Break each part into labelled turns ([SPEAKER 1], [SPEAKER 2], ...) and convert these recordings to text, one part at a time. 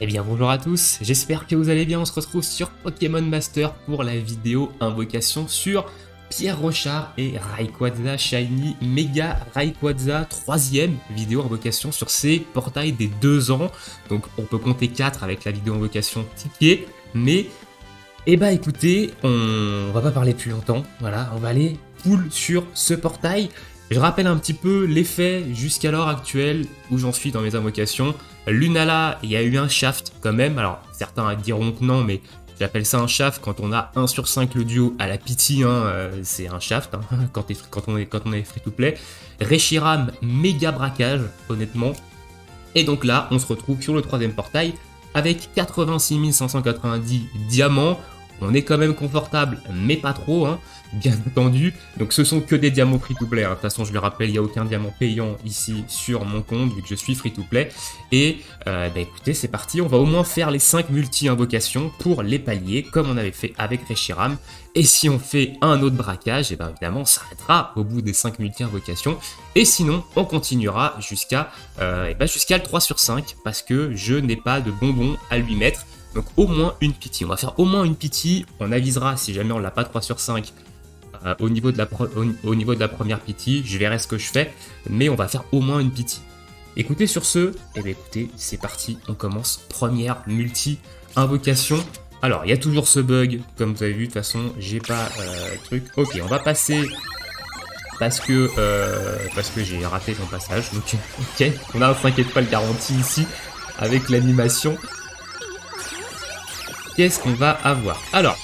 [SPEAKER 1] Eh bien bonjour à tous, j'espère que vous allez bien, on se retrouve sur Pokémon Master pour la vidéo invocation sur Pierre Rochard et Rayquaza Shiny Mega Rayquaza, troisième vidéo invocation sur ces portails des 2 ans, donc on peut compter 4 avec la vidéo invocation ticket, mais écoutez, on va pas parler plus longtemps, voilà, on va aller full sur ce portail. Je rappelle un petit peu l'effet jusqu'à l'heure actuelle où j'en suis dans mes invocations. Lunala, il y a eu un shaft quand même, alors certains diront que non, mais j'appelle ça un shaft quand on a 1 sur 5 le duo à la pity, c'est un shaft quand on est free to play. Reshiram, méga braquage, honnêtement. Et donc là, on se retrouve sur le troisième portail avec 86 590 diamants. On est quand même confortable, mais pas trop, bien entendu. Donc ce sont que des diamants free-to-play. De toute façon, je le rappelle, il n'y a aucun diamant payant ici sur mon compte, vu que je suis free-to-play. Et écoutez, c'est parti. On va au moins faire les 5 multi-invocations pour les paliers, comme on avait fait avec Reshiram. Et si on fait un autre braquage, et évidemment, on s'arrêtera au bout des 5 multi-invocations. Et sinon, on continuera jusqu'à le 3 sur 5, parce que je n'ai pas de bonbons à lui mettre. Donc au moins une pity. On va faire au moins une pity. On avisera si jamais on l'a pas 3 sur 5 au niveau de la première pity. Je verrai ce que je fais. Mais on va faire au moins une pity. Écoutez sur ce, écoutez, c'est parti. On commence. Première multi-invocation. Alors, il y a toujours ce bug. Comme vous avez vu, de toute façon, j'ai pas truc. Ok, on va passer. Parce que j'ai raté mon passage. Donc, ok, on a un 5 étoiles garanti ici. Avec l'animation. Qu'est-ce qu'on va avoir? Alors,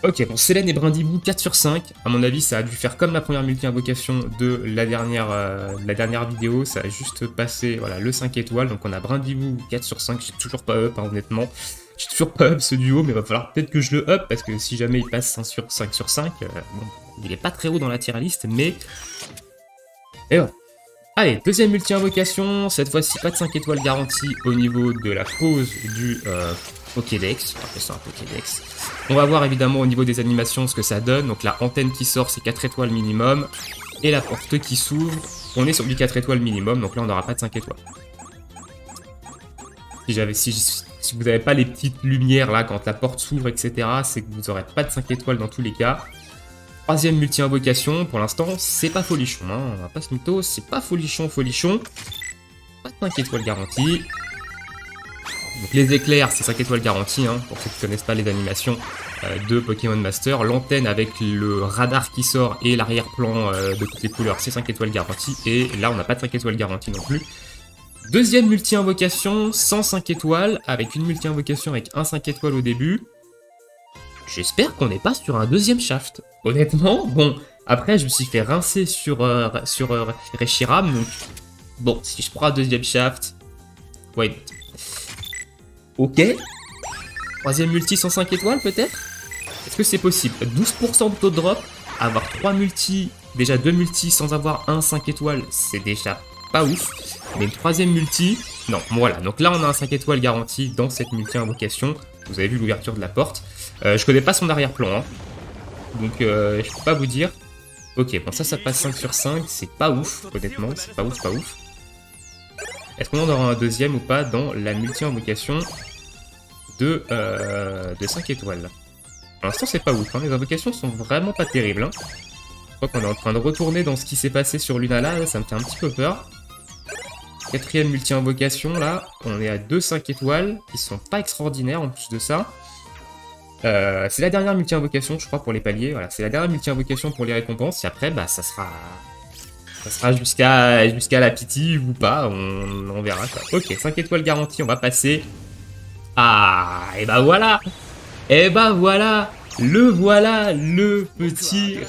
[SPEAKER 1] ok, bon, Célène et Brindibou, 4 sur 5. À mon avis, ça a dû faire comme la première multi-invocation de la dernière vidéo. Ça a juste passé, voilà, le 5 étoiles. Donc on a Brindibou, 4 sur 5. J'ai toujours pas up, honnêtement. J'ai toujours pas up ce duo, mais il va falloir peut-être que je le up, parce que si jamais il passe 5 sur 5, bon, il est pas très haut dans la tier list, mais... Et voilà. Allez, deuxième multi-invocation, cette fois-ci pas de 5 étoiles garanties au niveau de la pose du Pokédex. On va appeler ça un Pokédex. On va voir évidemment au niveau des animations ce que ça donne. Donc la antenne qui sort, c'est 4 étoiles minimum. Et la porte qui s'ouvre, on est sur du 4 étoiles minimum, donc là on n'aura pas de 5 étoiles. Si vous n'avez pas les petites lumières là quand la porte s'ouvre, etc., c'est que vous n'aurez pas de 5 étoiles dans tous les cas. Troisième multi-invocation, pour l'instant, c'est pas folichon, on va pas se mytho, c'est pas folichon. Pas de 5 étoiles garanties. Donc les éclairs, c'est 5 étoiles garanties, pour ceux qui connaissent pas les animations de Pokémon Master. L'antenne avec le radar qui sort et l'arrière-plan de toutes les couleurs, c'est 5 étoiles garanties. Et là, on n'a pas de 5 étoiles garanties non plus. Deuxième multi-invocation, sans 5 étoiles, avec une multi-invocation avec un 5 étoiles au début. J'espère qu'on n'est pas sur un deuxième shaft. Honnêtement, bon, après je me suis fait rincer sur Reshiram, donc bon, si je prends un deuxième shaft, wait. Ok. Troisième multi 105 étoiles peut-être? Est-ce que c'est possible? 12% de taux de drop, avoir 3 multi, déjà 2 multi sans avoir un 5 étoiles, c'est déjà pas ouf. Mais une troisième multi, non, voilà, donc là on a un 5 étoiles garanti dans cette multi-invocation. Vous avez vu l'ouverture de la porte. Je connais pas son arrière-plan, donc je peux pas vous dire. Ok, bon ça passe 5 sur 5, c'est pas ouf, honnêtement, c'est pas ouf. Est-ce qu'on en aura un deuxième ou pas dans la multi-invocation de 5 étoiles? Pour l'instant c'est pas ouf, les invocations sont vraiment pas terribles. Je crois qu'on est en train de retourner dans ce qui s'est passé sur Lunala, ça me fait un petit peu peur. Quatrième multi-invocation, là, on est à 2 5 étoiles, qui sont pas extraordinaires en plus de ça. C'est la dernière multi-invocation, je crois, pour les paliers. Voilà, c'est la dernière multi-invocation pour les récompenses. Et après, ça sera jusqu'à la pity ou pas. On verra, quoi. Ok, 5 étoiles garanties, on va passer. Ah, et voilà. Le petit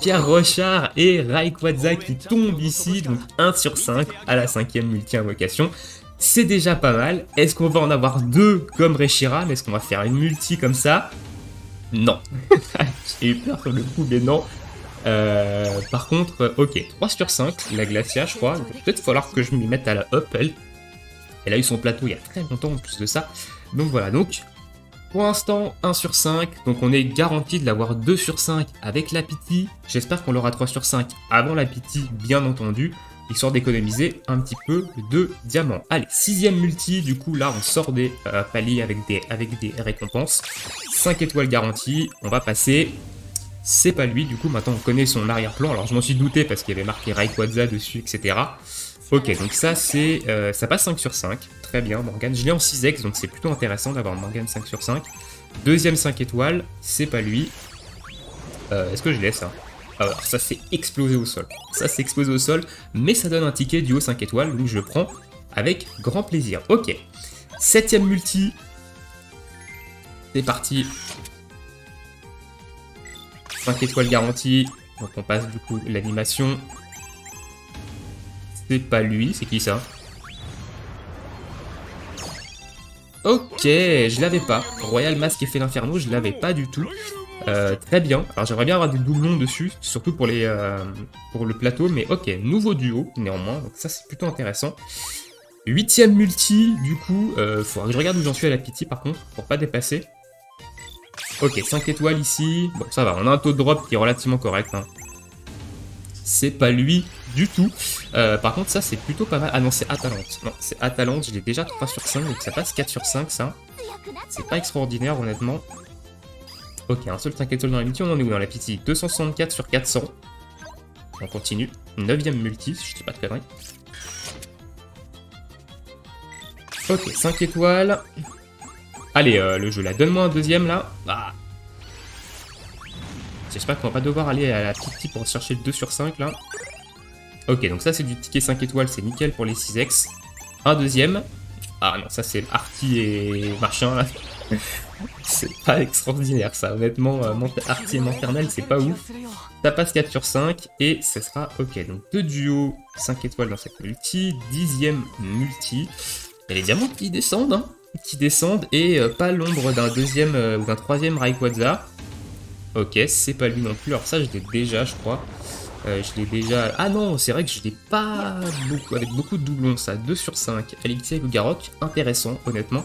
[SPEAKER 1] Pierre Rochard et Rayquaza qui tombe ici. Donc 1 sur 5 à la 5e multi-invocation. C'est déjà pas mal. Est-ce qu'on va en avoir 2 comme Reshiram? Est-ce qu'on va faire une multi comme ça? Non. J'ai eu peur sur le coup, mais non. Par contre, ok, 3 sur 5, la Glacia, je crois. Peut-être falloir que je m'y mette à la up, elle. Elle a eu son plateau il y a très longtemps en plus de ça. Donc voilà, donc pour l'instant 1 sur 5, donc on est garanti de l'avoir 2 sur 5 avec la pity. J'espère qu'on l'aura 3 sur 5 avant la pity, bien entendu. histoire d'économiser un petit peu de diamants. Allez, 6ème multi, du coup là on sort des paliers avec des récompenses. 5 étoiles garanties, on va passer. C'est pas lui, du coup maintenant on connaît son arrière-plan. Alors je m'en suis douté parce qu'il y avait marqué Rayquaza dessus, etc. Ok, donc ça c'est ça passe 5 sur 5. Très bien, Morgane. Je l'ai en 6x, donc c'est plutôt intéressant d'avoir Morgane 5 sur 5. Deuxième 5 étoiles, c'est pas lui. Est-ce que je l'ai ça? Alors ça c'est explosé au sol. Ça c'est explosé au sol, mais ça donne un ticket du haut 5 étoiles, donc je le prends avec grand plaisir. Ok, 7ème multi. C'est parti. 5 étoiles garanties. Donc on passe du coup l'animation. C'est pas lui, c'est qui ça? Ok, je l'avais pas. Royal Mask Effet l'Inferno, je l'avais pas du tout. Très bien. Alors j'aimerais bien avoir des doublons dessus, surtout pour le plateau, mais ok, nouveau duo néanmoins, donc ça c'est plutôt intéressant. 8ème multi, du coup, faudra que je regarde où j'en suis à la pitié par contre, pour pas dépasser. Ok, 5 étoiles ici, bon ça va, on a un taux de drop qui est relativement correct. Hein. C'est pas lui du tout. Par contre ça c'est plutôt pas mal. Ah non c'est Atalante. Non c'est Atalante, je l'ai déjà 3 sur 5, donc ça passe 4 sur 5 ça. C'est pas extraordinaire honnêtement. Ok, un seul 5 étoiles dans la multi, on en est où dans la pitié? 264 sur 400. On continue. 9ème multi, si je dis pas de conneries. Ok, 5 étoiles. Allez, le jeu là, donne-moi un deuxième là. Ah. J'espère qu'on va pas devoir aller à la pitié pour chercher le 2 sur 5 là. Ok, donc ça c'est du ticket 5 étoiles, c'est nickel pour les 6x. Un deuxième. Ah non, ça c'est Arty et machin là. C'est pas extraordinaire ça, honnêtement, Arty et Manternel c'est pas ouf. Ça passe 4 sur 5 et ce sera ok. Donc 2 duos, 5 étoiles dans cette multi, 10ème multi. Il y a les diamants qui descendent, hein, et pas l'ombre d'un deuxième ou d'un troisième Rayquaza. Ok, c'est pas lui non plus, alors ça je l'ai déjà je crois. Je l'ai déjà... Ah non, c'est vrai que je l'ai pas beaucoup, avec beaucoup de doublons ça, 2 sur 5. Alexia et Lugarok, intéressant honnêtement.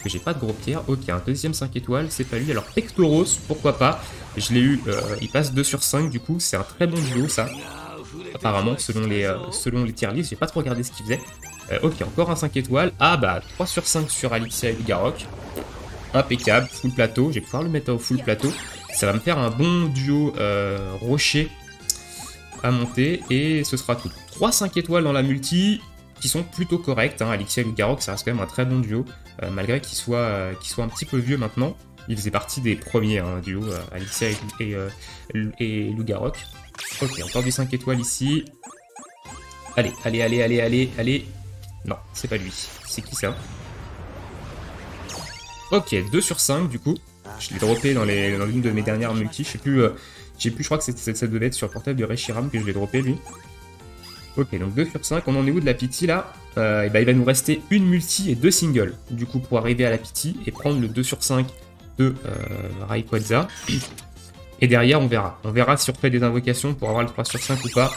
[SPEAKER 1] Que j'ai pas de gros pierre. Ok, un deuxième 5 étoiles, c'est pas lui. Alors Pectoros, pourquoi pas. Je l'ai eu, il passe 2 sur 5 du coup, c'est un très bon duo ça. Apparemment, selon les tier lists, j'ai pas trop regardé ce qu'il faisait. Ok, encore un 5 étoiles. Ah bah, 3 sur 5 sur Alexia et Lugarok. Impeccable, full plateau. Je vais pouvoir le mettre au full plateau. Ça va me faire un bon duo rocher à monter et ce sera tout. 3 5 étoiles dans la multi qui sont plutôt correctes. Hein. Alexia et Lugarok, ça reste quand même un très bon duo. Malgré qu'il soit un petit peu vieux maintenant, il faisait partie des premiers hein, duo, Alexia et Lugarok. Ok, encore du 5 étoiles ici. Allez. Non, c'est pas lui. C'est qui ça? Ok, 2 sur 5 du coup. Je l'ai droppé dans l'une de mes dernières multis. Je sais plus, je crois que ça devait être sur le portable de Reshiram que je l'ai droppé lui. Ok, donc 2 sur 5, on en est où de la pity là? Et bah, il va nous rester une multi et 2 singles, du coup, pour arriver à la pity et prendre le 2 sur 5 de Rayquaza. Et derrière, on verra. On verra si on fait des invocations pour avoir le 3 sur 5 ou pas.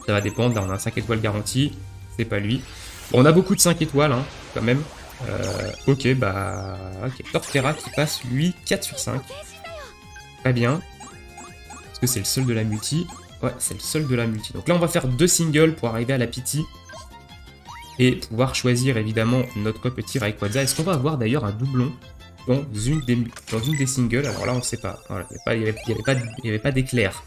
[SPEAKER 1] Ça va dépendre, là on a un 5 étoiles garanti, c'est pas lui. Bon, on a beaucoup de 5 étoiles, hein, quand même. Ok, bah... Ok, Torterra qui passe, lui, 4 sur 5. Très bien. Est-ce que c'est le seul de la multi? Ouais, c'est le seul de la multi. Donc là, on va faire 2 singles pour arriver à la pity. Et pouvoir choisir, évidemment, notre petit Rayquaza. Est-ce qu'on va avoir, d'ailleurs, un doublon dans une des singles? Alors là, on ne sait pas. Voilà, il n'y avait pas d'éclair.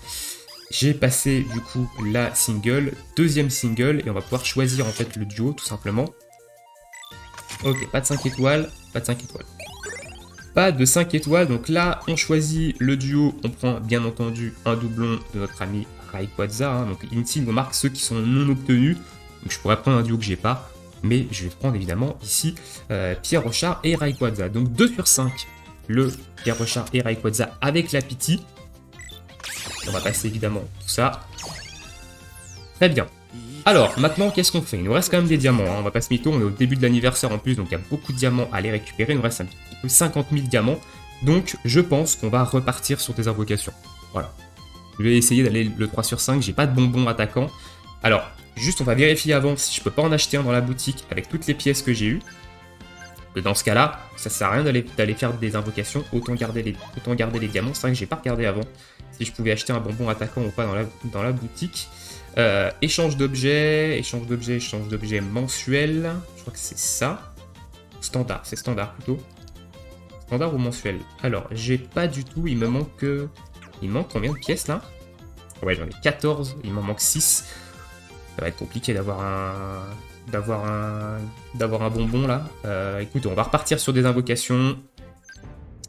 [SPEAKER 1] J'ai passé, du coup, la single. Deuxième single. Et on va pouvoir choisir, en fait, le duo, tout simplement. Ok, pas de 5 étoiles. Pas de 5 étoiles. Pas de 5 étoiles, donc là on choisit le duo, on prend bien entendu un doublon de notre ami Rayquaza, hein. Donc ici il nous marque ceux qui sont non obtenus, donc je pourrais prendre un duo que j'ai pas, mais je vais prendre évidemment ici Pierre Rochard et Rayquaza, donc 2 sur 5 le Pierre Rochard et Rayquaza avec la pity. On va passer évidemment tout ça. Très bien. Alors, maintenant, qu'est-ce qu'on fait? Il nous reste quand même des diamants, hein. On va pas se mytho, on est au début de l'anniversaire en plus, donc il y a beaucoup de diamants à aller récupérer. Il nous reste un petit peu 50 000 diamants, donc je pense qu'on va repartir sur des invocations. Voilà. Je vais essayer d'aller le 3 sur 5, j'ai pas de bonbons attaquants. Alors, juste on va vérifier avant si je peux pas en acheter un dans la boutique avec toutes les pièces que j'ai eues. Dans ce cas-là, ça sert à rien d'aller faire des invocations, autant garder les diamants. C'est vrai que j'ai pas regardé avant si je pouvais acheter un bonbon attaquant ou pas dans la boutique. Échange d'objets mensuel. Je crois que c'est ça. Standard, c'est standard plutôt. Standard ou mensuel? Alors, j'ai pas du tout, il me manque... Il manque combien de pièces là? Ouais, j'en ai 14, il m'en manque 6. Ça va être compliqué d'avoir un bonbon là. Écoute, on va repartir sur des invocations.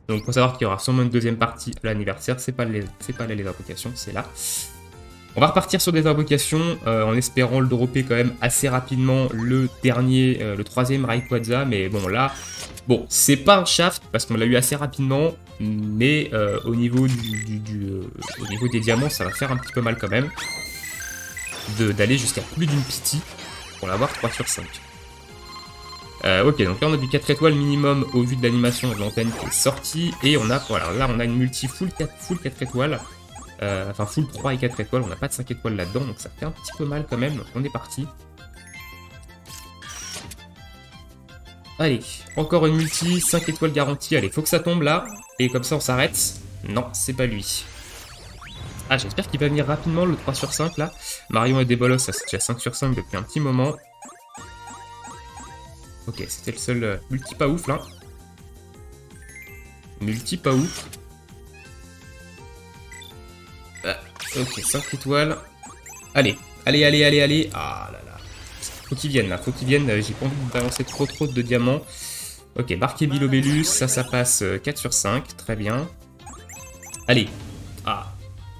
[SPEAKER 1] Donc, faut savoir qu'il y aura sûrement une deuxième partie à l'anniversaire. C'est pas là les invocations, c'est là. On va repartir sur des invocations en espérant le dropper quand même assez rapidement le troisième Rayquaza. Mais bon, là, bon, c'est pas un shaft parce qu'on l'a eu assez rapidement. Mais au niveau des diamants, ça va faire un petit peu mal quand même. D'aller jusqu'à plus d'une pity pour l'avoir 3 sur 5. Ok, donc là on a du 4 étoiles minimum au vu de l'animation de l'antenne qui est sortie. Et on a, voilà, là on a une multi full 4 étoiles. Enfin full 3 et 4 étoiles, on n'a pas de 5 étoiles là-dedans, donc ça fait un petit peu mal quand même. Donc on est parti. Allez, encore une multi, 5 étoiles garantie. Allez, faut que ça tombe là. Et comme ça on s'arrête. Non, c'est pas lui. Ah, j'espère qu'il va venir rapidement le 3 sur 5 là. Marion et Débolos, ça c'est déjà 5 sur 5 depuis un petit moment. Ok, c'était le seul multi pas ouf là. Multi pas ouf. Ah, ok, 5 étoiles. Allez, allez. Ah là là. Faut qu'ils viennent là, faut qu'ils viennent. J'ai pas envie de balancer trop de diamants. Ok, Bark et Bilobellus, ça passe 4 sur 5, très bien. Allez. Ah.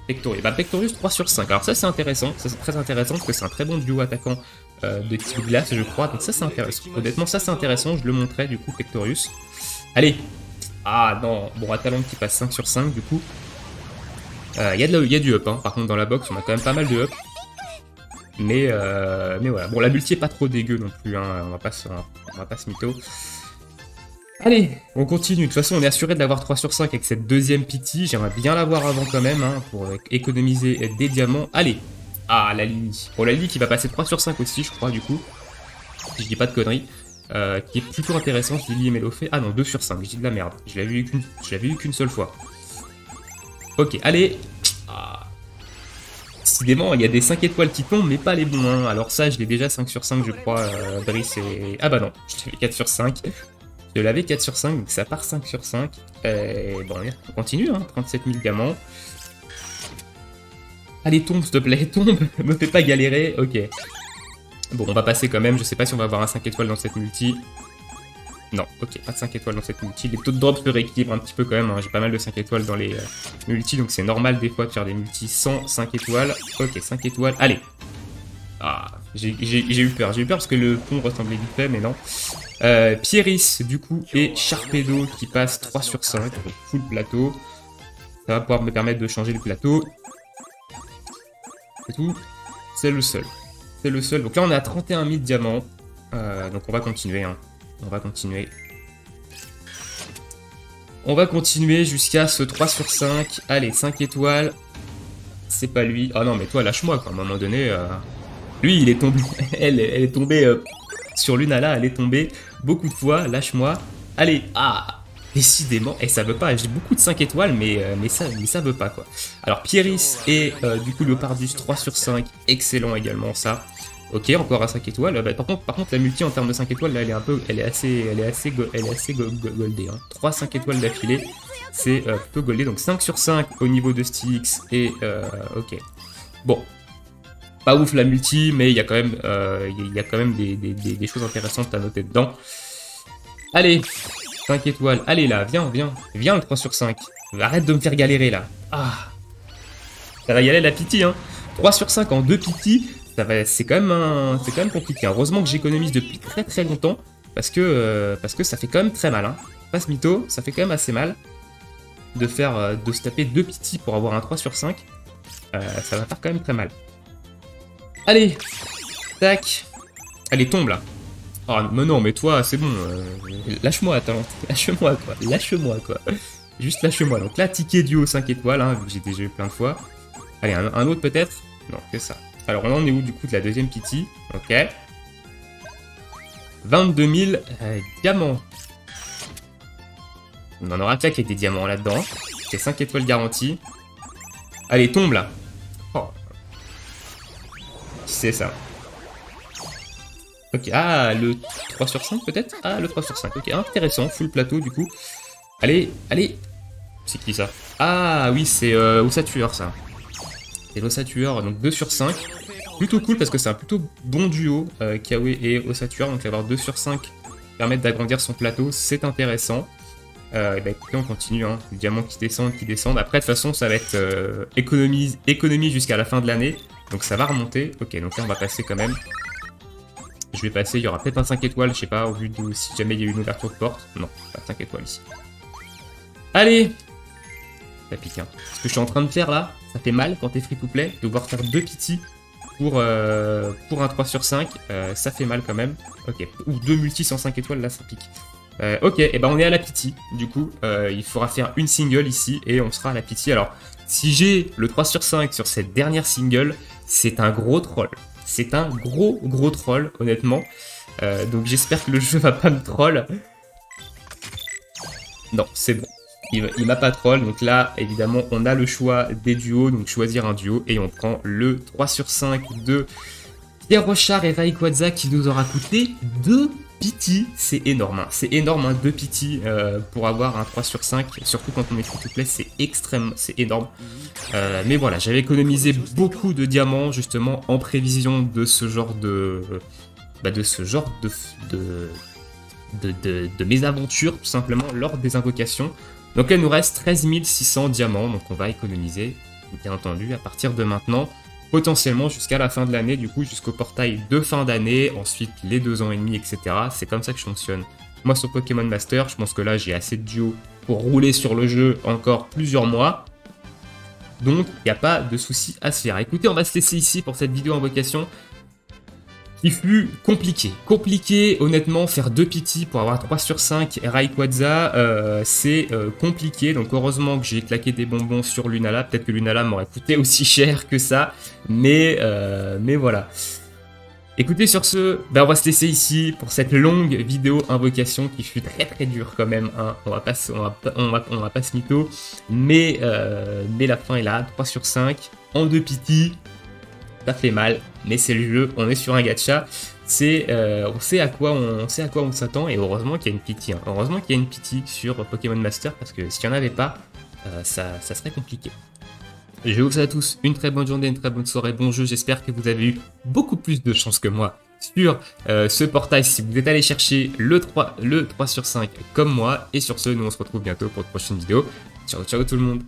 [SPEAKER 1] Pectorius. Bah, Pectorius 3 sur 5. Alors ça c'est intéressant, ça c'est très intéressant parce que c'est un très bon duo attaquant de type glace je crois. Donc ça c'est intéressant. Honnêtement ça c'est intéressant, je le montrais du coup Pectorius. Allez. Ah non, bon Atalante qui passe 5 sur 5 du coup. Il y a du up hein. Par contre dans la box on a quand même pas mal de up. Mais voilà. Bon la multi est pas trop dégueu non plus, hein. On va pas se mytho. Allez, on continue. De toute façon, on est assuré de l'avoir 3 sur 5 avec cette deuxième pity. J'aimerais bien l'avoir avant quand même, hein, pour économiser des diamants. Allez. Ah, la Lily. Bon, la Lily qui va passer 3 sur 5 aussi, je crois, du coup. Si je dis pas de conneries. Qui est plutôt intéressante, Lily et Mélofée. Ah non, 2 sur 5, je dis de la merde. Je l'avais eu qu'une seule fois. Ok, allez. Ah. Décidément, il y a des 5 étoiles qui tombent, mais pas les bons. Hein. Alors ça, je l'ai déjà 5 sur 5, je crois, Brice et... Ah bah non, je l'avais 4 sur 5. Je l'avais 4 sur 5, donc ça part 5 sur 5. Bon, on continue, hein, 37 000 diamants. Allez, tombe, s'il te plaît, tombe. Me fais pas galérer, ok. Bon, on va passer quand même, je sais pas si on va avoir un 5 étoiles dans cette multi. Non, ok, pas de 5 étoiles dans cette multi. Les taux de drop se rééquilibrent un petit peu quand même, hein. J'ai pas mal de 5 étoiles dans les multis, donc c'est normal des fois de faire des multis sans 5 étoiles. Ok, 5 étoiles, allez. Ah, j'ai eu peur parce que le pont ressemblait vite fait, mais non. Pieris, du coup, et Sharpedo qui passe 3 sur 5, donc full plateau. Ça va pouvoir me permettre de changer le plateau. C'est tout. C'est le seul. C'est le seul. Donc là, on est à 31 000 diamants. Donc on va continuer, hein. On va continuer. On va continuer jusqu'à ce 3 sur 5. Allez, 5 étoiles. C'est pas lui. Ah non, mais toi, lâche-moi, quoi. À un moment donné... Lui, il est tombé. Elle est tombée sur Lunala, elle est tombée beaucoup de fois. Lâche-moi. Allez, ah, décidément. Et ça veut pas. J'ai beaucoup de 5 étoiles, mais ça veut pas, quoi. Alors, Pieris et du coup Leopardus 3 sur 5. Excellent également, ça. Ok, encore à 5 étoiles. Bah, par contre, la multi en termes de 5 étoiles, là, elle est assez goldée. Hein. 3 5 étoiles d'affilée, c'est plutôt goldé. Donc 5 sur 5 au niveau de Stylix et ok. Bon. Pas ouf la multi, mais il y a quand même, des choses intéressantes à noter dedans. Allez, 5 étoiles. Allez là, viens le 3 sur 5. Arrête de me faire galérer là. Ah, ça va y aller la pity, hein. 3 sur 5 en 2 pity, c'est quand même compliqué. Heureusement que j'économise depuis très longtemps, parce que ça fait quand même très mal, hein. Pas ce mytho, ça fait quand même assez mal de se taper 2 pity pour avoir un 3 sur 5. Ça va faire quand même très mal. Allez, tac. Allez, tombe là. Oh, mais non, mais toi, c'est bon. Lâche-moi, attends. Lâche-moi, quoi. Juste lâche-moi. Donc là, ticket duo 5 étoiles, hein, vu que j'ai déjà eu plein de fois. Allez, un autre peut-être? Non, que ça. Alors, on en est où du coup de la deuxième pity? Ok. 22 000 diamants. On en aura qu'à avec des diamants là-dedans. C'est 5 étoiles garanties. Allez, tombe là. Oh. c'est ça. Ok, ah, le 3 sur 5 peut-être? Ah, le 3 sur 5, ok, intéressant, full plateau du coup. Allez, allez. C'est qui ça? Ah oui, c'est Osatueur ça. C'est l'Osatueur, donc 2 sur 5. Plutôt cool parce que c'est un plutôt bon duo, Kawe et Osatueur, donc avoir 2 sur 5 permettre d'agrandir son plateau, c'est intéressant. Et bah écoutez, on continue, hein. Le diamant qui descend, qui descend. Après, de toute façon, ça va être économie jusqu'à la fin de l'année. Donc ça va remonter. Ok, donc là, on va passer quand même. Je vais passer, il y aura peut-être un 5 étoiles, je sais pas, au vu de si jamais il y a une ouverture de porte. Non, pas de 5 étoiles ici. Allez! Ça pique, hein. Ce que je suis en train de faire là, ça fait mal quand t'es free-to-play. Devoir faire 2 pity pour un 3 sur 5, ça fait mal quand même. Ok, ou 2 multi sans 5 étoiles, là ça pique. Ok, et ben on est à la pity, du coup, il faudra faire une single ici et on sera à la pity. Alors, si j'ai le 3 sur 5 sur cette dernière single, c'est un gros troll. C'est un gros troll, honnêtement. Donc j'espère que le jeu va pas me troll. Non, c'est bon. Il m'a pas troll, donc là, évidemment, on a le choix des duos, donc choisir un duo, et on prend le 3 sur 5 de Pierre Rochard et Rayquaza qui nous aura coûté 2 pity. C'est énorme, hein. C'est énorme, hein, 2 pity pour avoir un 3 sur 5, surtout quand on est free-to-play, c'est extrême, c'est énorme. Mais voilà, j'avais économisé beaucoup de diamants, justement, en prévision de ce genre de... de mésaventures, tout simplement, lors des invocations. Donc là, il nous reste 13 600 diamants, donc on va économiser, bien entendu, à partir de maintenant, potentiellement jusqu'à la fin de l'année, du coup, jusqu'au portail de fin d'année, ensuite les 2 ans et demi, etc. C'est comme ça que je fonctionne. Moi, sur Pokémon Master, je pense que là, j'ai assez de duos pour rouler sur le jeu encore plusieurs mois. Donc, il n'y a pas de souci à se faire. Écoutez, on va se laisser ici pour cette vidéo invocation. Il fut compliqué. Compliqué, honnêtement, faire 2 pity pour avoir 3 sur 5 Rayquaza, c'est compliqué. Donc heureusement que j'ai claqué des bonbons sur Lunala. Peut-être que Lunala m'aurait coûté aussi cher que ça. Mais voilà. Écoutez, sur ce, ben on va se laisser ici pour cette longue vidéo invocation qui fut très dure quand même. Hein. On va pas se mytho. Mais la fin est là. 3 sur 5 en 2 pity. Ça fait mal, mais c'est le jeu, on est sur un gacha, on sait à quoi on s'attend, et heureusement qu'il y a une pity, hein. Heureusement qu'il y a une pity sur Pokémon Master, parce que s'il n'y en avait pas, ça serait compliqué. Je vous souhaite à tous une très bonne journée, une très bonne soirée, bon jeu, j'espère que vous avez eu beaucoup plus de chance que moi sur ce portail, si vous êtes allé chercher le 3 sur 5 comme moi, et sur ce, nous on se retrouve bientôt pour une prochaine vidéo. Ciao ciao tout le monde.